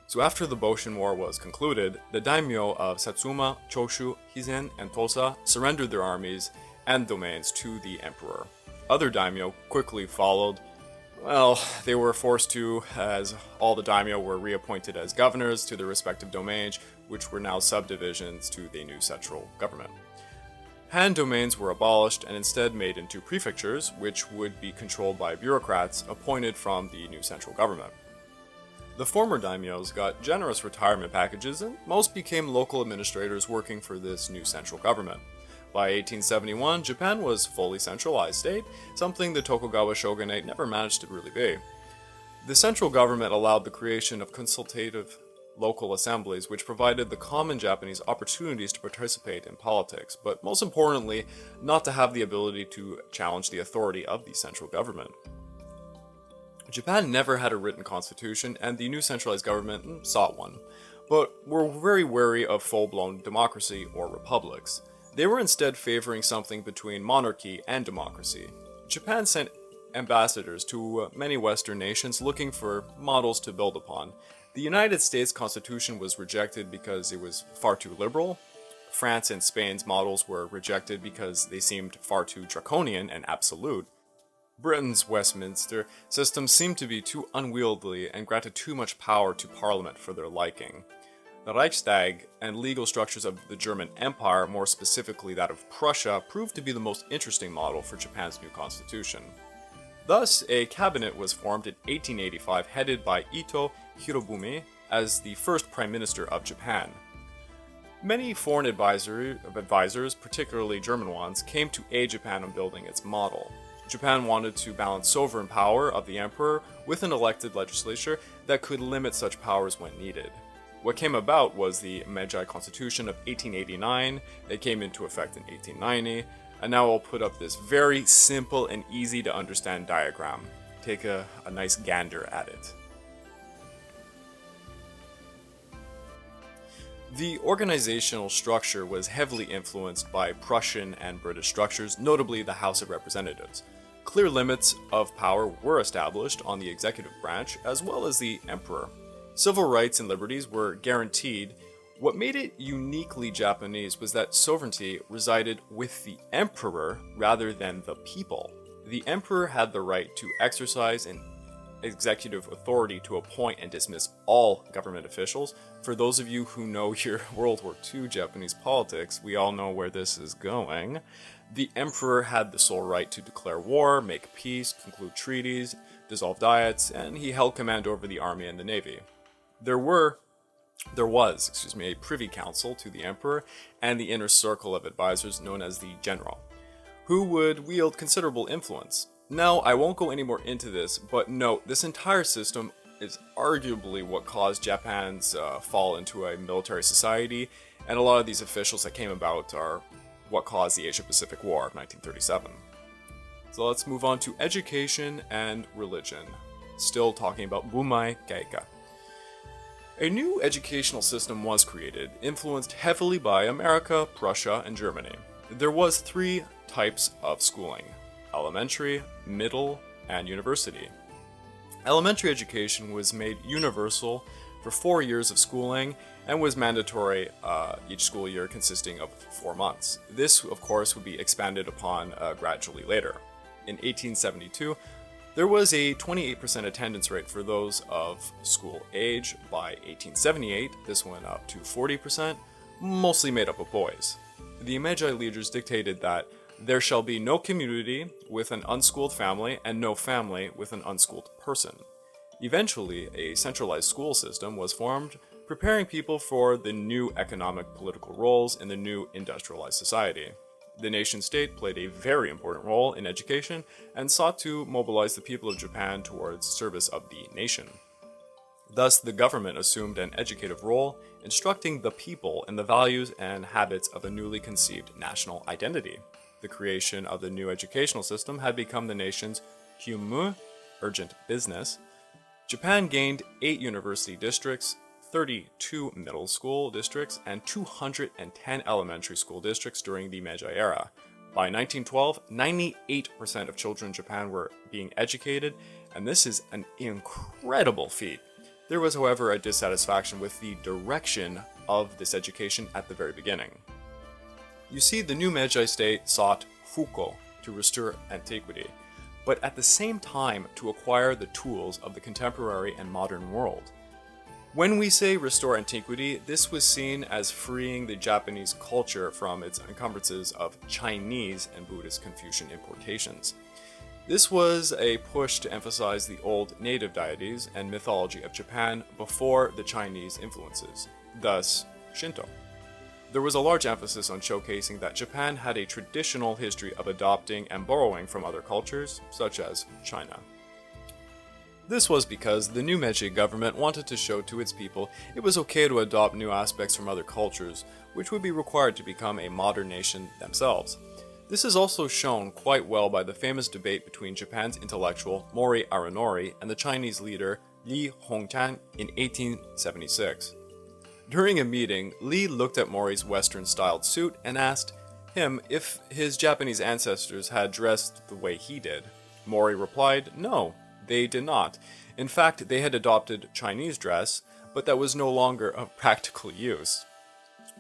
So after the Boshin War was concluded, the daimyo of Satsuma, Choshu, Hizen, and Tosa surrendered their armies and domains to the emperor. Other daimyo quickly followed. Well, they were forced to, as all the daimyo were reappointed as governors to their respective domains, which were now subdivisions to the new central government. Han domains were abolished and instead made into prefectures, which would be controlled by bureaucrats appointed from the new central government. The former daimyos got generous retirement packages, and most became local administrators working for this new central government. By 1871, Japan was a fully centralized state, something the Tokugawa Shogunate never managed to really be. The central government allowed the creation of consultative local assemblies, which provided the common Japanese opportunities to participate in politics, but most importantly, not to have the ability to challenge the authority of the central government. Japan never had a written constitution, and the new centralized government sought one, but were very wary of full-blown democracy or republics. They were instead favoring something between monarchy and democracy. Japan sent ambassadors to many Western nations looking for models to build upon. The United States Constitution was rejected because it was far too liberal. France and Spain's models were rejected because they seemed far too draconian and absolute. Britain's Westminster system seemed to be too unwieldy and granted too much power to Parliament for their liking. The Reichstag and legal structures of the German Empire, more specifically that of Prussia, proved to be the most interesting model for Japan's new constitution. Thus, a cabinet was formed in 1885 headed by Ito Hirobumi, as the first Prime Minister of Japan. Many foreign advisors, particularly German ones, came to aid Japan in building its model. Japan wanted to balance sovereign power of the emperor with an elected legislature that could limit such powers when needed. What came about was the Meiji Constitution of 1889. It came into effect in 1890, and now I'll put up this very simple and easy to understand diagram. Take a nice gander at it. The organizational structure was heavily influenced by Prussian and British structures, notably the House of Representatives. Clear limits of power were established on the executive branch as well as the emperor. Civil rights and liberties were guaranteed. What made it uniquely Japanese was that sovereignty resided with the emperor rather than the people. The emperor had the right to exercise an executive authority to appoint and dismiss all government officials. For those of you who know your World War II Japanese politics, we all know where this is going. The emperor had the sole right to declare war, make peace, conclude treaties, dissolve diets, and he held command over the army and the navy. There was a privy council to the emperor and the inner circle of advisors known as the general, who would wield considerable influence. Now, I won't go any more into this, but note, this entire system is arguably what caused Japan's fall into a military society, and a lot of these officials that came about are what caused the Asia-Pacific War of 1937. So let's move on to education and religion. Still talking about Bunmei Geika. A new educational system was created, influenced heavily by America, Prussia, and Germany. There was 3 types of schooling: elementary, middle, and university. Elementary education was made universal for 4 years of schooling and was mandatory each school year, consisting of 4 months. This, of course, would be expanded upon gradually later. In 1872, there was a 28% attendance rate for those of school age. By 1878, this went up to 40%, mostly made up of boys. The Meiji leaders dictated that there shall be no community with an unschooled family and no family with an unschooled person. Eventually, a centralized school system was formed, preparing people for the new economic political roles in the new industrialized society. The nation-state played a very important role in education and sought to mobilize the people of Japan towards service of the nation. Thus, the government assumed an educative role, instructing the people in the values and habits of a newly conceived national identity. The creation of the new educational system had become the nation's Kyumu, urgent business. Japan gained 8 university districts, 32 middle school districts, and 210 elementary school districts during the Meiji Era. By 1912, 98% of children in Japan were being educated, and this is an incredible feat. There was, however, a dissatisfaction with the direction of this education at the very beginning. You see, the new Meiji state sought Fuko, to restore antiquity, but at the same time to acquire the tools of the contemporary and modern world. When we say restore antiquity, this was seen as freeing the Japanese culture from its encumbrances of Chinese and Buddhist Confucian importations. This was a push to emphasize the old native deities and mythology of Japan before the Chinese influences, thus Shinto. There was a large emphasis on showcasing that Japan had a traditional history of adopting and borrowing from other cultures, such as China. This was because the new Meiji government wanted to show to its people it was okay to adopt new aspects from other cultures, which would be required to become a modern nation themselves. This is also shown quite well by the famous debate between Japan's intellectual Mori Aranori and the Chinese leader Li Hongtan in 1876. During a meeting, Li looked at Mori's Western-styled suit and asked him if his Japanese ancestors had dressed the way he did. Mori replied, no, they did not. In fact, they had adopted Chinese dress, but that was no longer of practical use.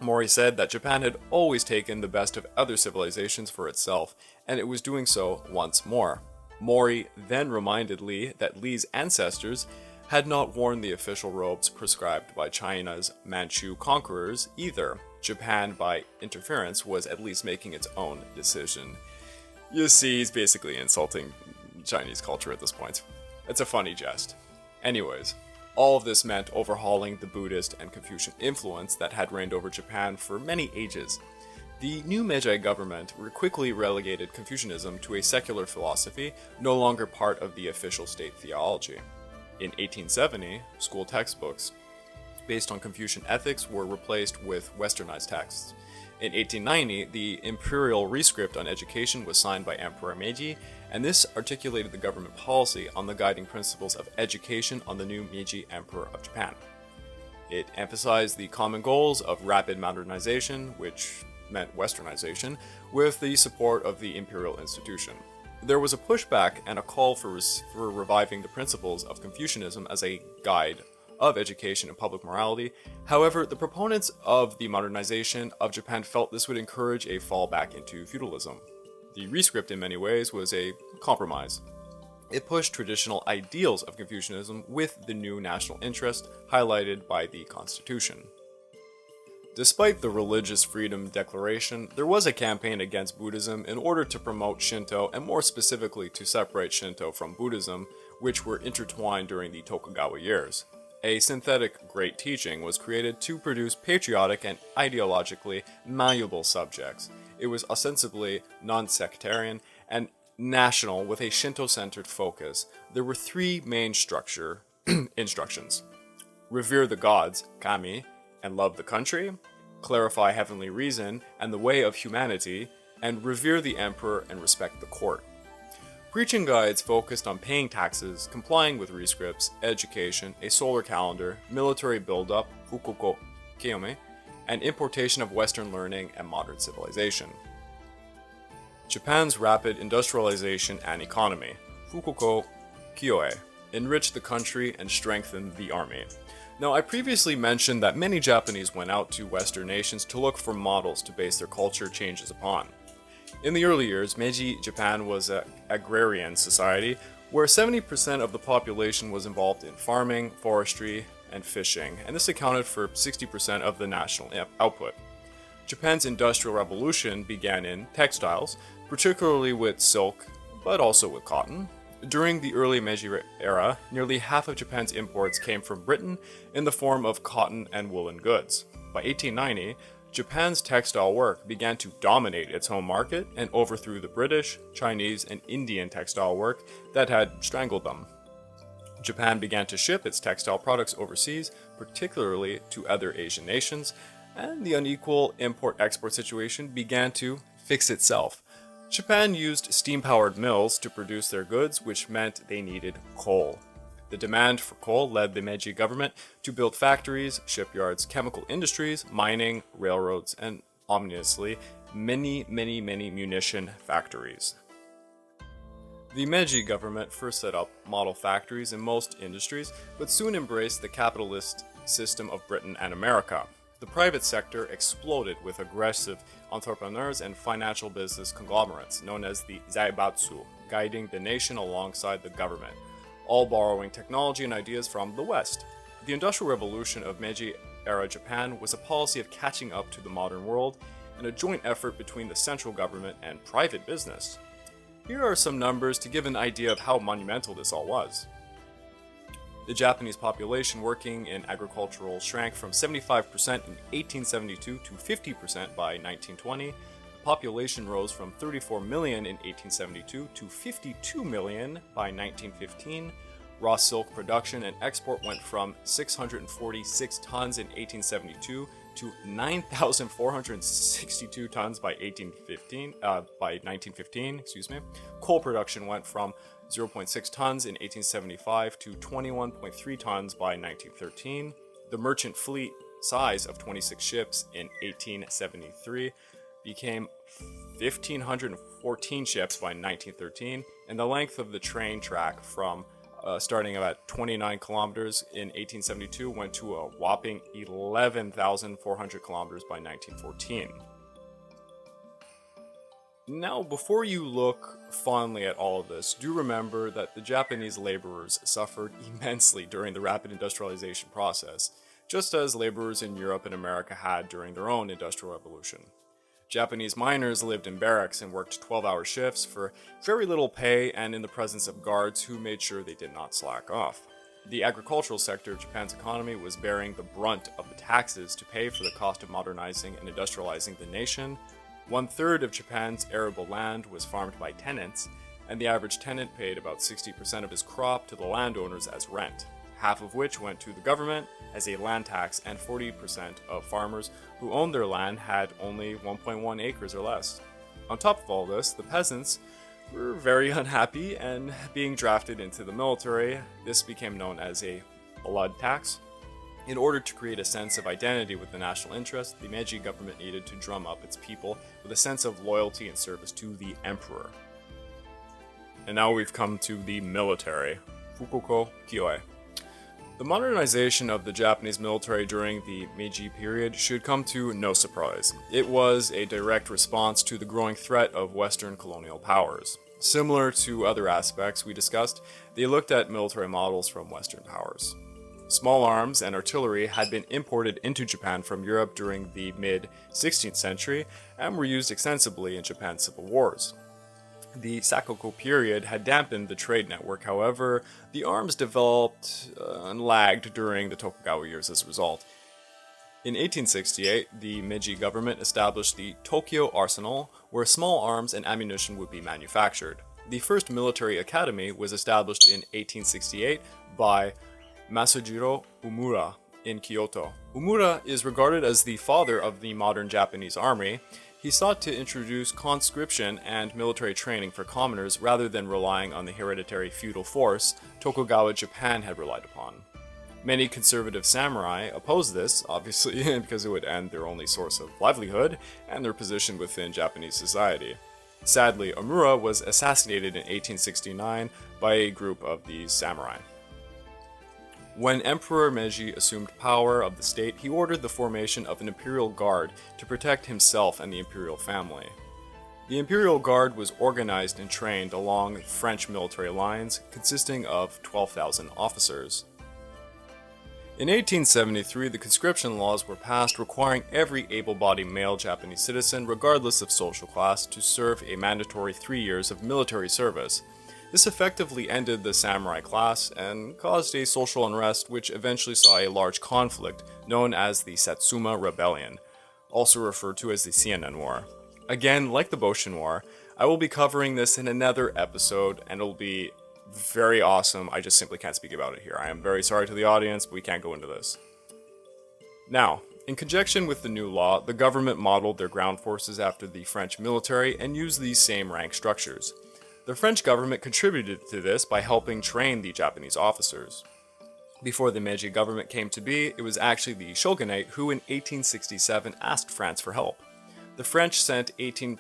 Mori said that Japan had always taken the best of other civilizations for itself, and it was doing so once more. Mori then reminded Li that Li's ancestors had not worn the official robes prescribed by China's Manchu conquerors either. Japan, by interference, was at least making its own decision. You see, he's basically insulting Chinese culture at this point. It's a funny jest. Anyways, All of this meant overhauling the Buddhist and Confucian influence that had reigned over Japan for many ages. The new Meiji government quickly relegated Confucianism to a secular philosophy, no longer part of the official state theology. In 1870, school textbooks based on Confucian ethics were replaced with westernized texts. In 1890, the imperial rescript on education was signed by Emperor Meiji, and this articulated the government policy on the guiding principles of education on the new Meiji Emperor of Japan. It emphasized the common goals of rapid modernization, which meant westernization, with the support of the imperial institution. There was a pushback and a call for reviving the principles of Confucianism as a guide of education and public morality. However, the proponents of the modernization of Japan felt this would encourage a fall back into feudalism. The rescript in many ways was a compromise. It pushed traditional ideals of Confucianism with the new national interest highlighted by the Constitution. Despite the Religious Freedom Declaration, there was a campaign against Buddhism in order to promote Shinto and more specifically to separate Shinto from Buddhism, which were intertwined during the Tokugawa years. A synthetic great teaching was created to produce patriotic and ideologically malleable subjects. It was ostensibly non-sectarian and national with a Shinto-centered focus. There were three main instructions. Revere the gods, kami, and love the country, clarify heavenly reason and the way of humanity, and revere the emperor and respect the court. Preaching guides focused on paying taxes, complying with rescripts, education, a solar calendar, military buildup, fukoko kiyome, and importation of Western learning and modern civilization. Japan's rapid industrialization and economy, fukoko kiyome, enriched the country and strengthened the army. Now, I previously mentioned that many Japanese went out to Western nations to look for models to base their culture changes upon. In the early years, Meiji Japan was an agrarian society where 70% of the population was involved in farming, forestry, and fishing, and this accounted for 60% of the national output. Japan's Industrial Revolution began in textiles, particularly with silk, but also with cotton. During the early Meiji Era, nearly half of Japan's imports came from Britain in the form of cotton and woolen goods. By 1890, Japan's textile work began to dominate its home market and overthrew the British, Chinese, and Indian textile work that had strangled them. Japan began to ship its textile products overseas, particularly to other Asian nations, and the unequal import-export situation began to fix itself. Japan used steam-powered mills to produce their goods, which meant they needed coal. The demand for coal led the Meiji government to build factories, shipyards, chemical industries, mining, railroads, and ominously, many munition factories. The Meiji government first set up model factories in most industries, but soon embraced the capitalist system of Britain and America. The private sector exploded with aggressive entrepreneurs and financial business conglomerates known as the zaibatsu, guiding the nation alongside the government, all borrowing technology and ideas from the West. The Industrial Revolution of Meiji Era Japan was a policy of catching up to the modern world and a joint effort between the central government and private business. Here are some numbers to give an idea of how monumental this all was. The Japanese population working in agricultural shrank from 75% in 1872 to 50% by 1920. The population rose from 34 million in 1872 to 52 million by 1915. Raw silk production and export went from 646 tons in 1872 to 9,462 tons by 1915. Coal production went from 0.6 tons in 1875 to 21.3 tons by 1913. The merchant fleet size of 26 ships in 1873 became 1,514 ships by 1913, and the length of the train track from starting about 29 kilometers in 1872 went to a whopping 11,400 kilometers by 1914. Now, before you look fondly at all of this, do remember that the Japanese laborers suffered immensely during the rapid industrialization process, just as laborers in Europe and America had during their own industrial revolution. Japanese miners lived in barracks and worked 12-hour shifts for very little pay and in the presence of guards who made sure they did not slack off. The agricultural sector of Japan's economy was bearing the brunt of the taxes to pay for the cost of modernizing and industrializing the nation. 1/3 of Japan's arable land was farmed by tenants, and the average tenant paid about 60% of his crop to the landowners as rent, half of which went to the government as a land tax, and 40% of farmers who owned their land had only 1.1 acres or less. On top of all this, the peasants were very unhappy and being drafted into the military. This became known as a blood tax. In order to create a sense of identity with the national interest, the Meiji government needed to drum up its people with a sense of loyalty and service to the emperor. And now we've come to the military. Fukuko Kyoe. The modernization of the Japanese military during the Meiji period should come to no surprise. It was a direct response to the growing threat of Western colonial powers. Similar to other aspects we discussed, they looked at military models from Western powers. Small arms and artillery had been imported into Japan from Europe during the mid-16th century and were used extensively in Japan's civil wars. The Sakoku period had dampened the trade network, however, the arms developed and lagged during the Tokugawa years as a result. In 1868, the Meiji government established the Tokyo Arsenal, where small arms and ammunition would be manufactured. The first military academy was established in 1868 by Masujiro Umura in Kyoto. Umura is regarded as the father of the modern Japanese army. He sought to introduce conscription and military training for commoners rather than relying on the hereditary feudal force Tokugawa Japan had relied upon. Many conservative samurai opposed this, obviously, because it would end their only source of livelihood and their position within Japanese society. Sadly, Omura was assassinated in 1869 by a group of these samurai. When Emperor Meiji assumed power of the state, he ordered the formation of an imperial guard to protect himself and the imperial family. The imperial guard was organized and trained along French military lines, consisting of 12,000 officers. In 1873, the conscription laws were passed requiring every able-bodied male Japanese citizen, regardless of social class, to serve a mandatory 3 years of military service. This effectively ended the samurai class and caused a social unrest which eventually saw a large conflict known as the Satsuma Rebellion, also referred to as the Sianen War. Again, like the Boshin War, I will be covering this in another episode, and it'll be very awesome. I just simply can't speak about it here. I am very sorry to the audience, but we can't go into this. Now, in conjunction with the new law, the government modeled their ground forces after the French military and used these same rank structures. The French government contributed to this by helping train the Japanese officers. Before the Meiji government came to be, it was actually the Shogunate who in 1867 asked France for help. The French sent 18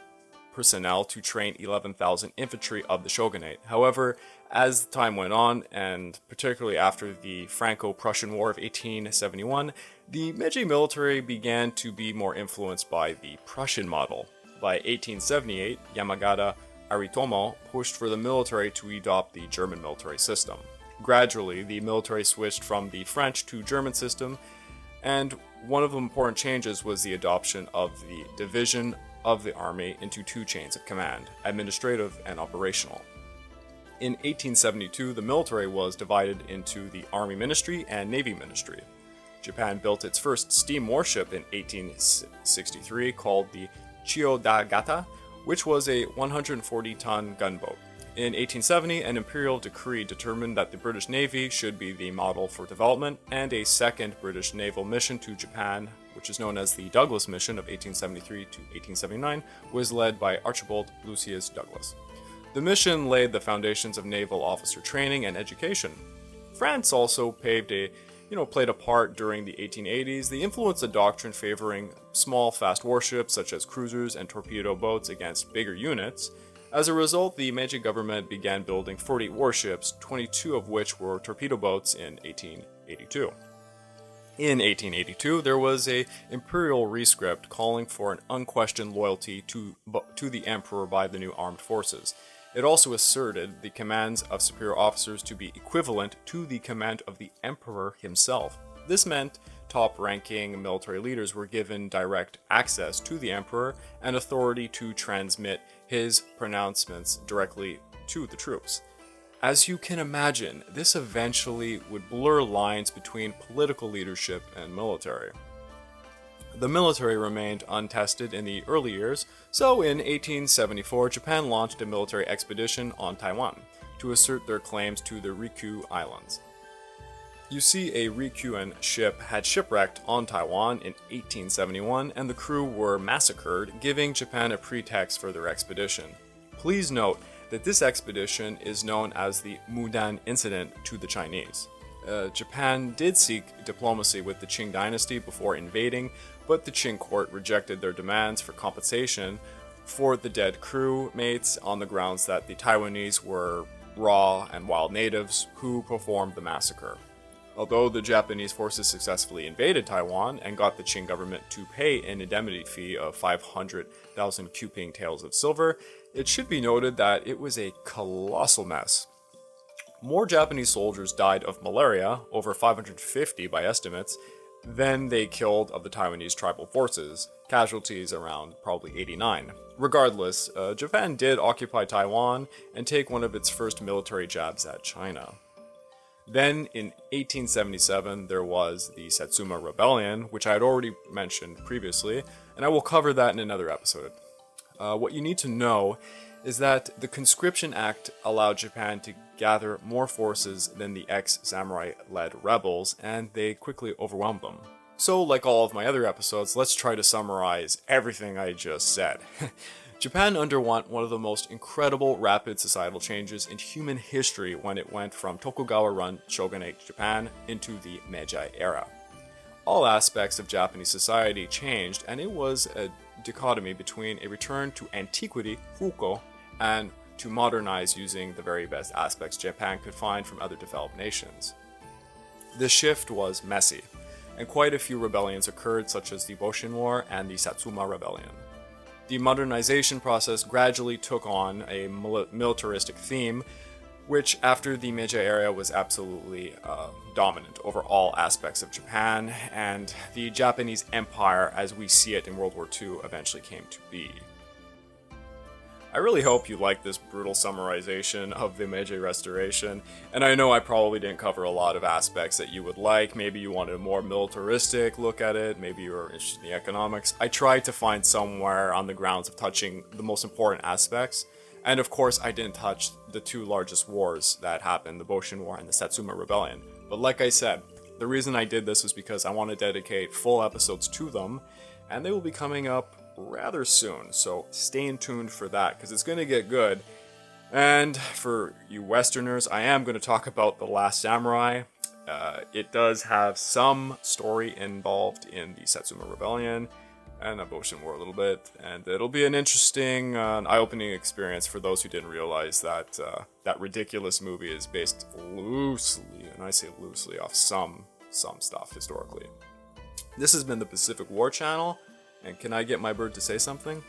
personnel to train 11,000 infantry of the Shogunate. However, as time went on, and particularly after the Franco-Prussian War of 1871, the Meiji military began to be more influenced by the Prussian model. By 1878, Yamagata Aritomo pushed for the military to adopt the German military system. Gradually, the military switched from the French to German system, and one of the important changes was the adoption of the division of the army into 2 chains of command, administrative and operational. In 1872, the military was divided into the Army Ministry and Navy Ministry. Japan built its first steam warship in 1863 called the Chiyoda-gata, which was a 140-ton gunboat. In 1870, an imperial decree determined that the British Navy should be the model for development, and a second British naval mission to Japan, which is known as the Douglas Mission of 1873 to 1879, was led by Archibald Lucius Douglas. The mission laid the foundations of naval officer training and education. France also played a part during the 1880s. They influenced a doctrine favoring small, fast warships such as cruisers and torpedo boats against bigger units. As a result, the Meiji government began building 48 warships, 22 of which were torpedo boats in 1882. In 1882, there was an imperial rescript calling for an unquestioned loyalty to the emperor by the new armed forces. It also asserted the commands of superior officers to be equivalent to the command of the emperor himself. This meant top-ranking military leaders were given direct access to the emperor and authority to transmit his pronouncements directly to the troops. As you can imagine, this eventually would blur lines between political leadership and military. The military remained untested in the early years, so in 1874, Japan launched a military expedition on Taiwan to assert their claims to the Ryukyu Islands. You see, a Ryukyuan ship had shipwrecked on Taiwan in 1871, and the crew were massacred, giving Japan a pretext for their expedition. Please note that this expedition is known as the Mudan Incident to the Chinese. Japan did seek diplomacy with the Qing dynasty before invading, but the Qing court rejected their demands for compensation for the dead crew mates on the grounds that the Taiwanese were raw and wild natives who performed the massacre. Although the Japanese forces successfully invaded Taiwan and got the Qing government to pay an indemnity fee of 500,000 Kuping taels of silver, it should be noted that it was a colossal mess. More Japanese soldiers died of malaria, over 550 by estimates, than they killed of the Taiwanese tribal forces, casualties around probably 89. Regardless, Japan did occupy Taiwan and take one of its first military jabs at China. Then, in 1877, there was the Satsuma Rebellion, which I had already mentioned previously, and I will cover that in another episode. What you need to know is that the Conscription Act allowed Japan to gather more forces than the ex-samurai-led rebels, and they quickly overwhelmed them. So, like all of my other episodes, let's try to summarize everything I just said. Japan underwent one of the most incredible rapid societal changes in human history when it went from Tokugawa-run Shogunate Japan into the Meiji Era. All aspects of Japanese society changed, and it was a dichotomy between a return to antiquity, Fuko, and to modernize using the very best aspects Japan could find from other developed nations. The shift was messy, and quite a few rebellions occurred, such as the Boshin War and the Satsuma Rebellion. The modernization process gradually took on a militaristic theme, which after the Meiji era was absolutely dominant over all aspects of Japan, and the Japanese Empire as we see it in World War II eventually came to be. I really hope you like this brutal summarization of the Meiji Restoration, and I know I probably didn't cover a lot of aspects that you would like. Maybe you wanted a more militaristic look at it, maybe you were interested in the economics. I tried to find somewhere on the grounds of touching the most important aspects, and of course I didn't touch the two largest wars that happened, the Boshin War and the Satsuma Rebellion. But like I said, the reason I did this was because I want to dedicate full episodes to them, and they will be coming up rather soon, so stay tuned for that, because it's going to get good. And for you Westerners, I am going to talk about The Last Samurai. It does have some story involved in the Satsuma Rebellion and the Boshin War a little bit, and it'll be an interesting, eye-opening experience for those who didn't realize that that ridiculous movie is based loosely, and I say loosely, off some stuff historically. This has been the Pacific War Channel. And can I get my bird to say something?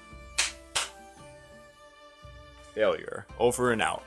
Failure. Over and out.